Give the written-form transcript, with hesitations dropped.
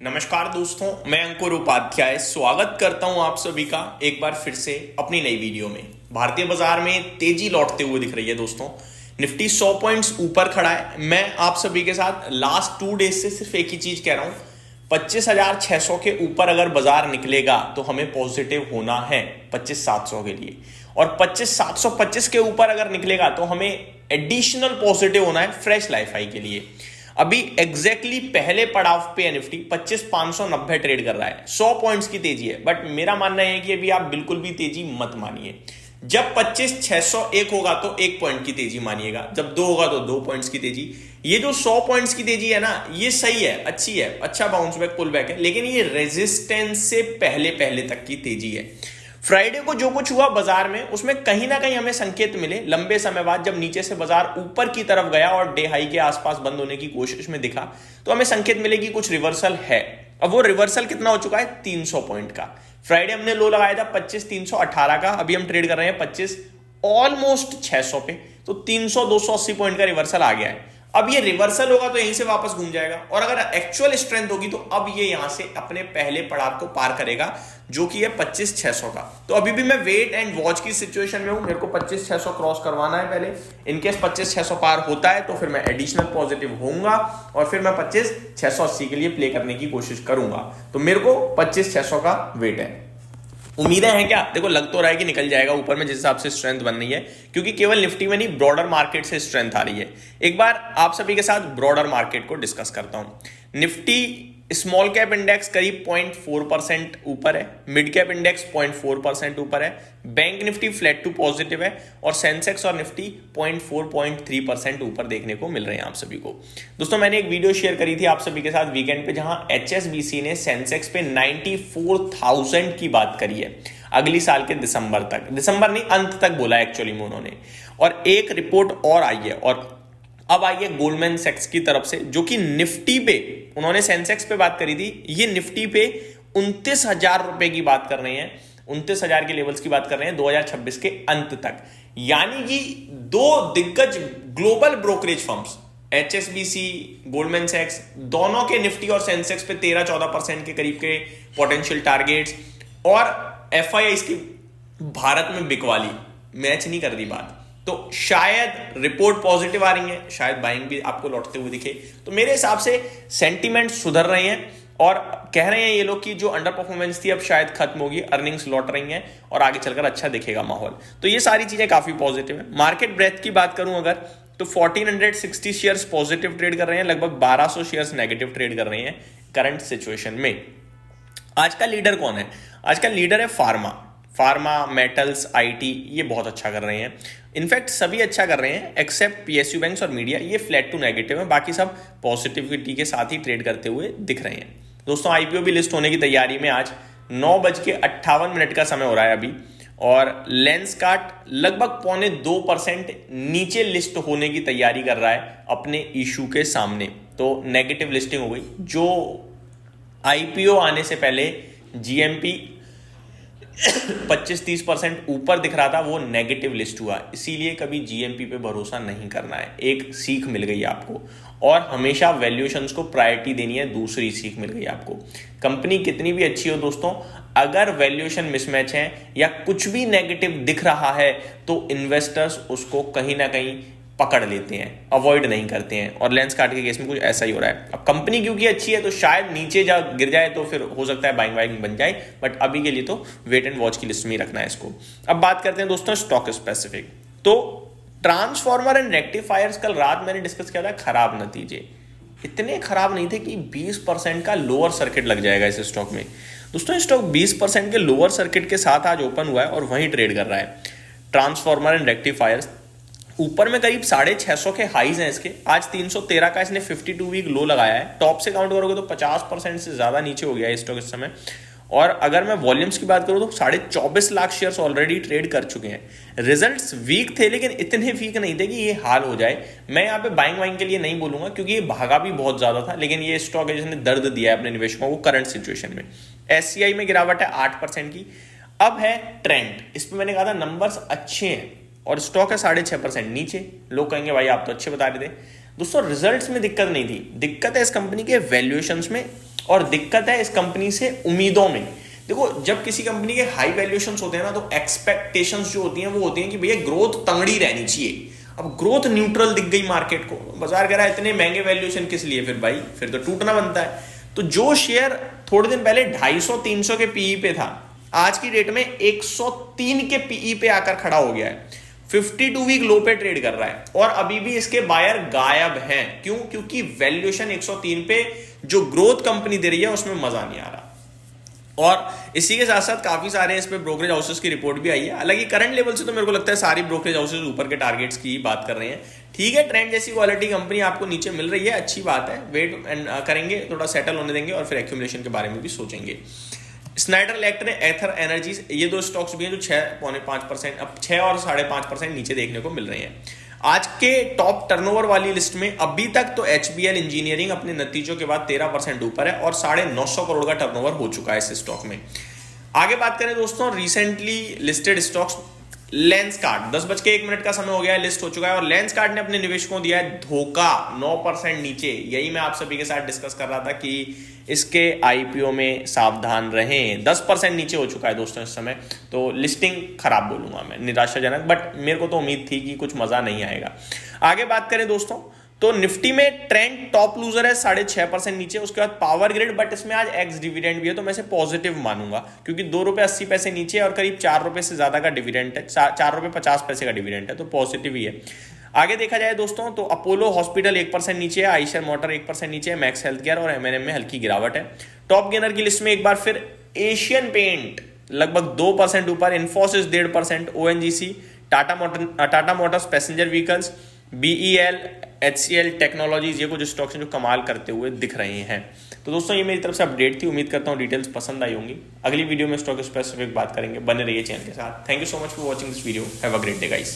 नमस्कार दोस्तों, मैं अंकुर उपाध्याय स्वागत करता हूं आप सभी का एक बार फिर से अपनी नई वीडियो में। भारतीय बाजार में तेजी लौटते हुए दिख रही है दोस्तों। निफ्टी 100 पॉइंट्स ऊपर खड़ा है। मैं आप सभी के साथ लास्ट 2 डेज से सिर्फ एक ही चीज कह रहा हूं, 25,600 के ऊपर अगर बाजार निकलेगा तो हमें पॉजिटिव होना है 25,700 के लिए, और 25,725 के ऊपर अगर निकलेगा तो हमें एडिशनल पॉजिटिव होना है फ्रेश लाइफ हाई के लिए। अभी एग्जैक्टली पहले पड़ाव पे निफ्टी 25,590 ट्रेड कर रहा है। 100 पॉइंट्स की तेजी है, बट मेरा मानना है कि अभी आप बिल्कुल भी तेजी मत मानिए। जब 25,601 होगा तो 1 पॉइंट की तेजी मानिएगा, जब 2 होगा तो 2 पॉइंट्स की तेजी। ये जो 100 पॉइंट्स की तेजी है ना, ये सही है, अच्छी है, अच्छा बाउंस बैक पुल बैक है, लेकिन ये रेजिस्टेंस से पहले पहले तक की तेजी है। फ्राइडे को जो कुछ हुआ बाजार में, उसमें कहीं ना कहीं हमें संकेत मिले लंबे समय बाद, जब नीचे से बाजार ऊपर की तरफ गया और डे हाई के आसपास बंद होने की कोशिश में दिखा, तो हमें संकेत मिले कि कुछ रिवर्सल है। अब वो रिवर्सल कितना हो चुका है? 300 पॉइंट का। फ्राइडे हमने लो लगाया था 25,318 का, अभी हम ट्रेड कर रहे हैं 25 ऑलमोस्ट 600 पे, तो 300 280 पॉइंट का रिवर्सल आ गया है। अब ये रिवर्सल होगा तो यहीं से वापस घूम जाएगा, और अगर एक्चुअल स्ट्रेंथ होगी तो अब ये यहां से अपने पहले पड़ाव को पार करेगा, जो कि है 25,600 का। तो अभी भी मैं वेट एंड वॉच की सिचुएशन में हूं। मेरे को 25,600 क्रॉस करवाना है पहले। इनकेस 25,600 पार होता है तो फिर मैं एडिशनल पॉजिटिव होऊंगा, और फिर मैं 25,680 के लिए प्ले करने की कोशिश करूंगा। तो मेरे को 25,600 का वेट है। उम्मीदें हैं क्या? देखो, लग तो रहा है कि निकल जाएगा ऊपर में, जिस हिसाब से स्ट्रेंथ बन रही है, क्योंकि केवल निफ्टी में नहीं, ब्रॉडर मार्केट से स्ट्रेंथ आ रही है। एक बार आप सभी के साथ ब्रॉडर मार्केट को डिस्कस करता हूं। निफ्टी स्मॉल कैप इंडेक्स करीब 0.4% ऊपर है, मिड कैप इंडेक्स 0.4% ऊपर है, bank Nifty flat to positive है, और सेंसेक्स और निफ्टी 0.4-0.3% ऊपर देखने को मिल रहे हैं आप सभी को। दोस्तों, मैंने एक वीडियो शेयर करी थी आप सभी के साथ वीकेंड पे, जहां एचएसबीसी ने सेंसेक्स पे 94,000 की बात करी है अगली साल के दिसंबर तक, दिसंबर नहीं अंत तक बोला एक्चुअली में उन्होंने। और एक रिपोर्ट और आई है, और अब आई है गोल्डमैन सैक्स की तरफ से, जो कि निफ्टी पे, उन्होंने सेंसेक्स पे बात करी थी, ये निफ्टी पे 29,000 रुपए की बात कर रहे हैं, 29,000 के लेवल्स की बात कर रहे हैं 2026 के अंत तक। यानी कि 2 दिग्गज global brokerage firms, HSBC, Goldman सैक्स, दोनों के निफ्टी और सेंसेक्स पे 13-14% के करीब के पोटेंशियल टारगेट्स, और एफआईआई की भारत में बिकवाली मैच नहीं कर रही बात। तो शायद रिपोर्ट पॉजिटिव आ रही है, शायद बाइंग भी आपको लौटते हुए दिखे। तो मेरे हिसाब से सेंटीमेंट सुधर रहे हैं, और कह रहे हैं ये लोग कि जो अंडर परफॉर्मेंस थी अब शायद खत्म होगी, अर्निंग्स लौट रही हैं, और आगे चलकर अच्छा दिखेगा माहौल। तो ये सारी चीजें काफी पॉजिटिव है। मार्केट ब्रेथ की बात करूं अगर, तो 1460 शेयर्स पॉजिटिव ट्रेड कर रहे हैं, लगभग 1200 शेयर्स नेगेटिव ट्रेड कर रहे हैं करंट सिचुएशन में। आज का लीडर कौन है? आज का लीडर है फार्मा, मेटल्स, आईटी, ये बहुत अच्छा कर रहे हैं। इनफैक्ट सभी अच्छा कर रहे हैं एक्सेप्ट पीएसयू बैंक्स और मीडिया, ये फ्लैट टू नेगेटिव है, बाकी सब पॉजिटिविटी के साथ ही ट्रेड करते हुए दिख रहे हैं। दोस्तों, आईपीओ भी लिस्ट होने की तैयारी में, आज 9:58 का समय हो रहा है अभी, और लेंसकार्ट लगभग 0.25% नीचे लिस्ट होने की तैयारी कर रहा है अपने इशू के सामने। तो नेगेटिव लिस्टिंग हो गई। जो आईपीओ आने से पहले जीएमपी 25-30% ऊपर दिख रहा था, वो नेगेटिव लिस्ट हुआ। इसीलिए कभी जीएमपी पे भरोसा नहीं करना है, एक सीख मिल गई आपको। और हमेशा वैल्यूएशंस को प्रायोरिटी देनी है, दूसरी सीख मिल गई आपको। कंपनी कितनी भी अच्छी हो दोस्तों, अगर वैल्यूएशन मिसमैच है या कुछ भी नेगेटिव दिख रहा है, तो इन्वेस्टर्स उसको कहीं ना कहीं पकड़ लेते हैं, अवॉइड नहीं करते हैं, और लेंसकार्ट के केस में कुछ ऐसा ही हो रहा है। अब कंपनी क्योंकि अच्छी है तो शायद नीचे जा गिर जाए तो फिर हो सकता है बाइंग वाइंग बन जाए, बट अभी के लिए तो वेट एंड वॉच की लिस्ट में ही रखना है इसको। अब बात करते हैं दोस्तों स्टॉक स्पेसिफिक। तो ट्रांसफॉर्मर एंड रेक्टिफायर्स कल रात मैंने डिस्कस किया था, खराब नतीजे, इतने खराब नहीं थे कि 20% का लोअर सर्किट लग जाएगा इस स्टॉक में। दोस्तों, स्टॉक 20% के लोअर सर्किट के साथ आज ओपन हुआ है और वहीं ट्रेड कर रहा है। ट्रांसफॉर्मर एंड रेक्टिफायर्स ऊपर में करीब 650 के हाइज हैं इसके, आज 313 का इसने 52 वीक लो लगाया है। टॉप से काउंट करोगे तो 50% से ज्यादा नीचे हो गया है स्टॉक इस समय। और अगर मैं वॉल्यूम्स की बात करूं तो 24.5 लाख शेयर्स ऑलरेडी ट्रेड कर चुके हैं। रिजल्ट्स वीक थे, लेकिन इतने वीक नहीं थे कि ये हाल हो जाए। मैं यहाँ पे बाइंग वाइंग के लिए नहीं बोलूंगा, क्योंकि ये भागा भी बहुत ज्यादा था, लेकिन ये स्टॉक है जिसने दर्द दिया है अपने निवेशकों को करंट सिचुएशन में। एससीआई में गिरावट है 8% की। अब है ट्रेंड, इस पर मैंने कहा था नंबर्स अच्छे हैं, और स्टॉक है 6.5% नीचे। लोग कहेंगे भाई आप तो अच्छे बता रहे थे। दोस्तों, रिजल्ट्स में दिक्कत नहीं थी, दिक्कत है इस कंपनी के वैल्यूएशंस में और दिक्कत है इस कंपनी से उम्मीदों में। देखो जब किसी कंपनी के हाई वैल्यूएशंस होते हैं ना, तो एक्सपेक्टेशंस जो होती हैं वो होती हैं कि भैया ग्रोथ तंगड़ी रहनी चाहिए। अब ग्रोथ न्यूट्रल दिख गई मार्केट को, बाजार कह रहा है इतने महंगे वैल्यूएशन किस लिए, फिर भाई फिर तो टूटना बनता है। तो जो शेयर थोड़े दिन पहले 250-300 के पीई पे था, आज की डेट में 103 के पीई पे आकर खड़ा हो गया है, 52 वीक लो पे ट्रेड कर रहा है, और अभी भी इसके बायर गायब हैं। क्यों? क्योंकि वैल्यूएशन 103 पे जो ग्रोथ कंपनी दे रही है उसमें मजा नहीं आ रहा। और इसी के साथ साथ काफी सारे इस पे ब्रोकरेज हाउसेस की रिपोर्ट भी आई है। हालांकि करंट लेवल से तो मेरे को लगता है सारी ब्रोकरेज हाउसेस ऊपर के टारगेट्स की बात कर रहे हैं। ठीक है, ट्रेंड जैसी क्वालिटी कंपनी आपको नीचे मिल रही है, अच्छी बात है, वेट एंड करेंगे, थोड़ा सेटल होने देंगे और फिर एक्यूमुलेशन के बारे में भी सोचेंगे। स्नाइडर इलेक्ट्रिक, एथर एनर्जीज, ये दो स्टॉक्स भी हैं जो 6.5%, अब 6 और 5.5% नीचे देखने को मिल रहे हैं। आज के टॉप टर्नओवर वाली लिस्ट में अभी तक तो एचबीएल इंजीनियरिंग अपने नतीजों के बाद 13% ऊपर है और 950 करोड़ का टर्नओवर हो चुका है इस स्टॉक में। आगे बात करें दोस्तों रिसेंटली लिस्टेड स्टॉक्स, लेंसकार्ट, 10:01 का समय हो गया है, लिस्ट हो चुका है, और लेंसकार्ट ने अपने निवेशकों दिया है धोखा, 9% नीचे। यही मैं आप सभी के साथ डिस्कस कर रहा था कि इसके आईपीओ में सावधान रहें। 10% नीचे हो चुका है दोस्तों इस समय, तो लिस्टिंग खराब बोलूंगा मैं, निराशाजनक, बट मेरे को तो उम्मीद थी कि कुछ मजा नहीं आएगा। आगे बात करें दोस्तों तो निफ्टी में ट्रेंड टॉप लूजर है 6.5% नीचे, उसके बाद पावर ग्रिड, बट इसमें आज एक्स डिविडेंड भी है तो मैं इसे पॉजिटिव मानूंगा, क्योंकि ₹2.80 नीचे और करीब ₹4 से ज्यादा का डिविडेंड है, ₹4.50 का डिविडेंड है, तो पॉजिटिव ही है। आगे देखा जाए दोस्तों तो अपोलो हॉस्पिटल 1% नीचे है, आइशर मोटर 1% नीचे है, मैक्स हेल्थ केयर और एमएनएम में हल्की गिरावट है। टॉप गेनर की लिस्ट में एक बार फिर एशियन पेंट लगभग 2% ऊपर, Infosys 1.5%, ONGC, Tata Motors passenger vehicles, BEL, HCL technologies, ये कुछ स्टॉक्स हैं जो कमाल करते हुए दिख रहे हैं। तो दोस्तों ये मेरी तरफ से अपडेट थी, उम्मीद करता हूँ डिटेल्स पसंद आई होंगी। अगली वीडियो में स्टॉक स्पेसिफिक बात करेंगे, बने रहिए चैनल के साथ। Thank you so much for watching this video, have a great day guys.